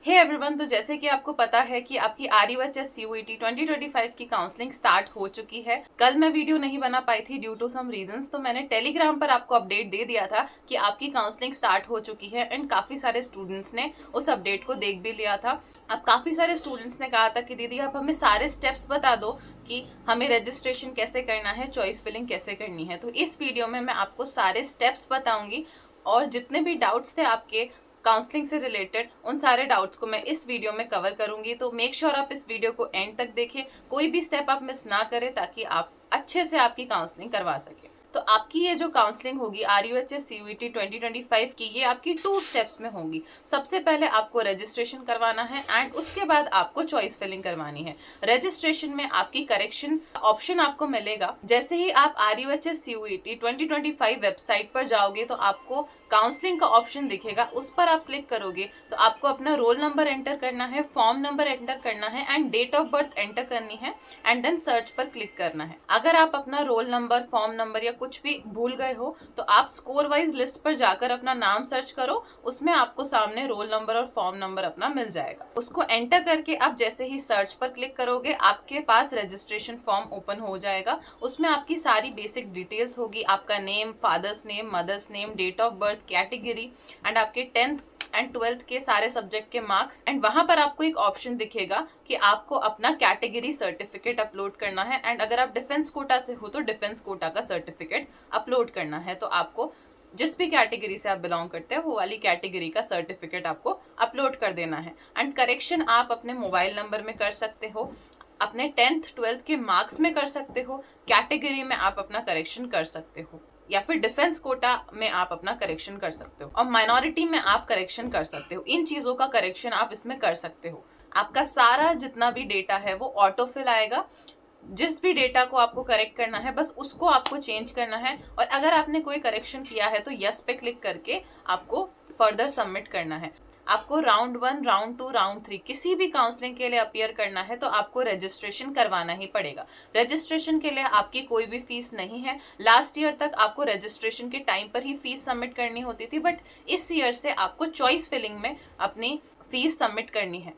Hey everyone, तो जैसे कि आपको पता है कि आपकी RUHS CUET 2025 की काउंसलिंग स्टार्ट हो चुकी है। कल मैं वीडियो नहीं बना पाई थी ड्यू टू सम रीजंस, तो मैंने टेलीग्राम पर आपको अपडेट दे दिया था कि आपकी काउंसलिंग स्टार्ट हो चुकी है एंड काफी सारे स्टूडेंट्स ने उस अपडेट को देख भी लिया था। अब काफी सारे स्टूडेंट्स ने कहा था कि दीदी आप हमें सारे स्टेप्स बता दो कि हमें रजिस्ट्रेशन कैसे करना है, चॉइस फिलिंग कैसे करनी है। तो इस वीडियो में मैं आपको सारे स्टेप्स बताऊंगी और जितने भी डाउट्स थे आपके काउंसलिंग से रिलेटेड, उन सारे डाउट्स को मैं इस वीडियो में कवर करूंगी। तो मेक श्योर आप इस वीडियो को एंड तक देखें, कोई भी स्टेप आप मिस ना करें ताकि आप अच्छे से आपकी काउंसलिंग करवा सकें। तो आपकी ये जो काउंसलिंग होगी RUHS CUET 2025 की, ये आपकी 2 स्टेप्स में होगी। सबसे पहले आपको रजिस्ट्रेशन करवाना है एंड उसके बाद आपको चॉइस फिलिंग करवानी है। रजिस्ट्रेशन में आपकी करेक्शन ऑप्शन आपको मिलेगा। जैसे ही आप RUHS CUET 2025 वेबसाइट पर जाओगे तो आपको काउंसलिंग का ऑप्शन दिखेगा, उस पर आप क्लिक करोगे तो आपको अपना रोल नंबर एंटर करना है, फॉर्म नंबर एंटर करना है and date of birth enter करनी है एंड देन सर्च पर क्लिक करना है। अगर आप अपना रोल नंबर, फॉर्म नंबर या कुछ भी भूल गए हो तो आप स्कोर वाइज लिस्ट पर जाकर अपना नाम सर्च करो, उसमें आपको सामने रोल नंबर और फॉर्म नंबर अपना मिल जाएगा। उसको एंटर करके आप जैसे ही सर्च पर क्लिक करोगे आपके पास रजिस्ट्रेशन फॉर्म ओपन हो जाएगा। उसमें आपकी सारी बेसिक डिटेल्स होगी, आपका name, father's name, mother's name, date of birth, category and आपके 10th एंड 12th के सारे सब्जेक्ट के मार्क्स। एंड वहां पर आपको एक ऑप्शन दिखेगा कि आपको अपना कैटेगरी सर्टिफिकेट अपलोड करना है एंड अगर आप डिफेंस कोटा से हो तो डिफेंस कोटा का सर्टिफिकेट अपलोड करना है। तो आपको जिस भी कैटेगरी से आप बिलोंग करते हैं वो वाली कैटेगरी का सर्टिफिकेट आपको अपलोड कर देना है। एंड करेक्शन आप अपने मोबाइल नंबर में कर सकते हो, अपने 10th 12th के मार्क्स में कर सकते हो, कैटेगरी में आप अपना करेक्शन कर सकते हो या फिर डिफेंस कोटा में आप अपना करेक्शन कर सकते हो और माइनॉरिटी में आप करेक्शन कर सकते हो। इन चीजों का करेक्शन आप इसमें कर सकते हो। आपका सारा जितना भी डेटा है वो ऑटो फिल आएगा। जिस भी डेटा को आपको करेक्ट करना है बस उसको आपको चेंज करना है और अगर आपने कोई करेक्शन किया है तो यस पे क्लिक करके आपको फर्दर सबमिट करना है। आपको राउंड 1, राउंड 2, राउंड 3 किसी भी काउंसलिंग के लिए अपीयर करना है तो आपको रजिस्ट्रेशन करवाना ही पड़ेगा। रजिस्ट्रेशन के लिए आपकी कोई भी फीस नहीं है। लास्ट ईयर तक आपको रजिस्ट्रेशन के टाइम पर ही फीस सबमिट करनी होती थी, बट इस ईयर से आपको चॉइस फिलिंग में अपनी फीस सबमिट करनी है।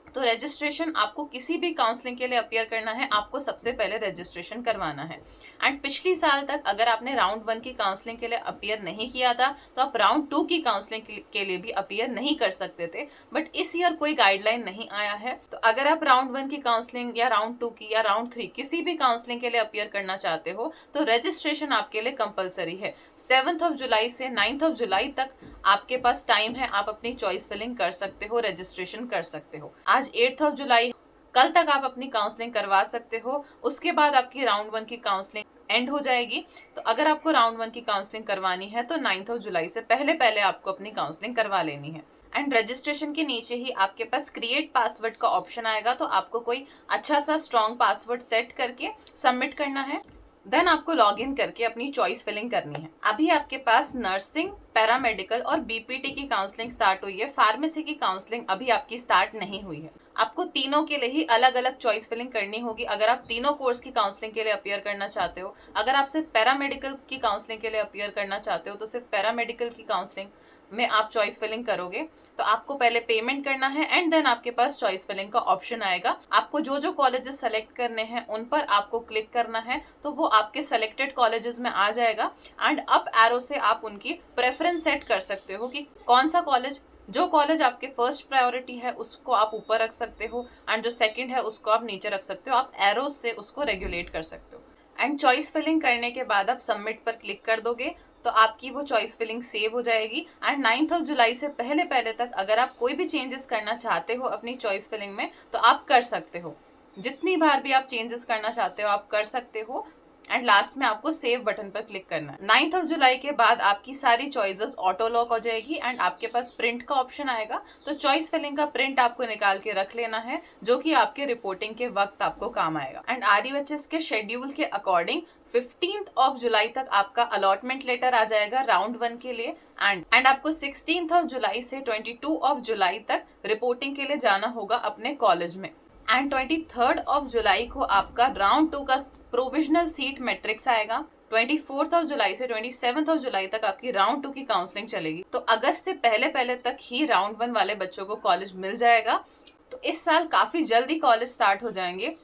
तो रजिस्ट्रेशन आपको किसी भी काउंसलिंग के लिए अपीयर करना है, आपको सबसे पहले रजिस्ट्रेशन करवाना है। एंड पिछली साल तक अगर आपने राउंड 1 की काउंसलिंग के लिए अपीयर नहीं किया था तो आप राउंड 2 की काउंसलिंग के लिए भी अपीयर नहीं कर सकते थे, बट इस ईयर कोई गाइडलाइन नहीं आया है। तो अगर आप राउंड 1 की काउंसलिंग या राउंड 2 की या राउंड 3 किसी भी काउंसलिंग के लिए अपीयर करना चाहते हो तो रजिस्ट्रेशन आपके लिए कंपलसरी है। 7 जुलाई से 9 जुलाई तक आपके पास टाइम है, आप अपनी चॉइस फिलिंग कर सकते हो, रजिस्ट्रेशन कर सकते हो। आज 8 जुलाई, कल तक आप अपनी काउंसलिंग करवा सकते हो। उसके बाद आपकी राउंड 1 की काउंसलिंग एंड हो जाएगी। तो अगर आपको राउंड 1 की काउंसलिंग करवानी है तो 9 जुलाई से पहले पहले आपको अपनी काउंसलिंग करवा लेनी है। एंड रजिस्ट्रेशन के नीचे ही आपके पास क्रिएट पासवर्ड का ऑप्शन आएगा, तो आपको कोई अच्छा सा स्ट्रॉन्ग पासवर्ड सेट करके सबमिट करना है। देन आपको लॉग इन करके अपनी चॉइस फिलिंग करनी है। अभी आपके पास नर्सिंग, पैरामेडिकल और BPT की काउंसलिंग स्टार्ट हुई है। फार्मेसी की काउंसलिंग अभी आपकी स्टार्ट नहीं हुई है। आपको तीनों के लिए ही अलग अलग चॉइस फिलिंग करनी होगी। अगर आप तीनों कोर्स की काउंसलिंग के लिए अपीयर करना चाहते हो, अगर आप सिर्फ पैरामेडिकल की काउंसलिंग के लिए अपीयर करना चाहते हो तो सिर्फ पैरामेडिकल की काउंसलिंग में आप चॉइस फिलिंग करोगे तो आपको पहले पेमेंट करना है एंड देन आपके पास चॉइस फिलिंग का ऑप्शन आएगा। आपको जो जो कॉलेजेस सेलेक्ट करने हैं उन पर आपको क्लिक करना है तो वो आपके सेलेक्टेड कॉलेजेस में आ जाएगा एंड अप एरो से आप उनकी प्रेफरेंस सेट कर सकते हो कि कौन सा कॉलेज, जो कॉलेज आपके फर्स्ट प्रायोरिटी है उसको आप ऊपर रख सकते हो एंड जो सेकंड है उसको आप नीचे रख सकते हो। आप एरो से उसको रेगुलेट कर सकते हो। एंड चॉइस फिलिंग करने के बाद आप सबमिट पर क्लिक कर दोगे तो आपकी वो चॉइस फिलिंग सेव हो जाएगी। एंड 9 जुलाई से पहले पहले तक अगर आप कोई भी चेंजेस करना चाहते हो अपनी चॉइस फिलिंग में तो आप कर सकते हो। जितनी बार भी आप चेंजेस करना चाहते हो आप कर सकते हो एंड लास्ट में आपको सेव बटन पर क्लिक करना है। 9 जुलाई के बाद आपकी सारी चॉइसेस ऑटो लॉक हो जाएगी एंड आपके पास प्रिंट का ऑप्शन आएगा। तो चॉइस फिलिंग का प्रिंट आपको निकाल के रख लेना है जो कि आपके रिपोर्टिंग के वक्त आपको काम आएगा। एंड RUHS के शेड्यूल के अकॉर्डिंग 15 जुलाई तक आपका अलॉटमेंट लेटर आ जाएगा राउंड 1 के लिए एंड आपको 16 जुलाई से 22 जुलाई तक रिपोर्टिंग के लिए जाना होगा अपने कॉलेज में। एंड 23 जुलाई को आपका राउंड 2 का प्रोविजनल सीट मैट्रिक्स आएगा 24 जुलाई से 27 जुलाई तक आपकी राउंड 2 की काउंसलिंग चलेगी। तो अगस्त से पहले पहले तक ही राउंड 1 वाले बच्चों को कॉलेज मिल जाएगा। तो इस साल काफी जल्दी कॉलेज स्टार्ट हो जाएंगे।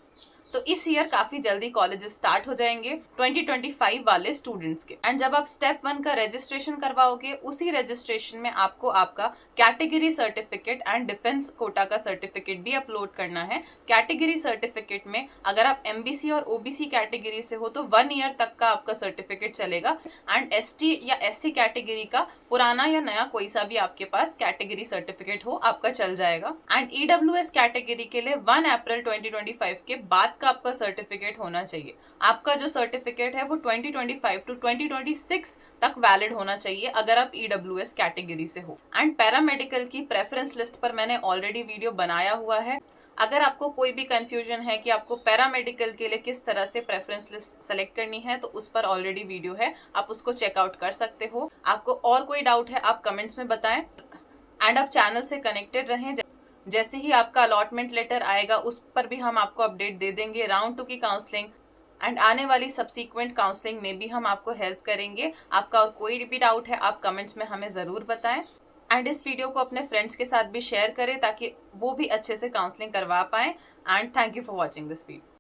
तो इस ईयर काफी जल्दी कॉलेजेस स्टार्ट हो जाएंगे 2025 वाले स्टूडेंट्स के। एंड जब आप स्टेप 1 का रजिस्ट्रेशन करवाओगे, उसी रजिस्ट्रेशन में आपको आपका category certificate and defence quota का सर्टिफिकेट भी अपलोड करना है। कैटेगरी सर्टिफिकेट में अगर आप एमबीसी और ओबीसी कैटेगरी से हो तो 1 ईयर तक का आपका सर्टिफिकेट चलेगा। एंड एसटी या एससी कैटेगरी का पुराना या नया कोई सा भी आपके पास कैटेगरी सर्टिफिकेट हो आपका चल जाएगा। एंड ईडब्ल्यूएस कैटेगरी के लिए 1 अप्रैल 2025 के बाद का आपका सर्टिफिकेट होना चाहिए। आपका जो सर्टिफिकेट है वो 2025 टू 2026 तक वैलिड होना चाहिए अगर आप ईडब्ल्यूएस कैटेगरी से हो। एंड पैरामेडिकल की प्रेफरेंस लिस्ट पर मैंने ऑलरेडी वीडियो बनाया हुआ है। अगर आपको कोई भी कंफ्यूजन है कि आपको पैरामेडिकल के लिए किस तरह से प्रेफरेंस लिस्ट सेलेक्ट करनी है, तो उस पर ऑलरेडी वीडियो है, आप उसको चेकआउट कर सकते हो। आपको और कोई डाउट है आप कमेंट्स में बताएं। एंड आप चैनल से कनेक्टेड रहें। जैसे ही आपका अलॉटमेंट लेटर आएगा उस पर भी हम आपको अपडेट दे देंगे। राउंड 2 की काउंसलिंग एंड आने वाली सब्सीक्वेंट काउंसलिंग में भी हम आपको हेल्प करेंगे। आपका और कोई भी डाउट है आप कमेंट्स में हमें ज़रूर बताएं। एंड इस वीडियो को अपने फ्रेंड्स के साथ भी शेयर करें ताकि वो भी अच्छे से काउंसलिंग करवा पाएं। And thank you for watching this video.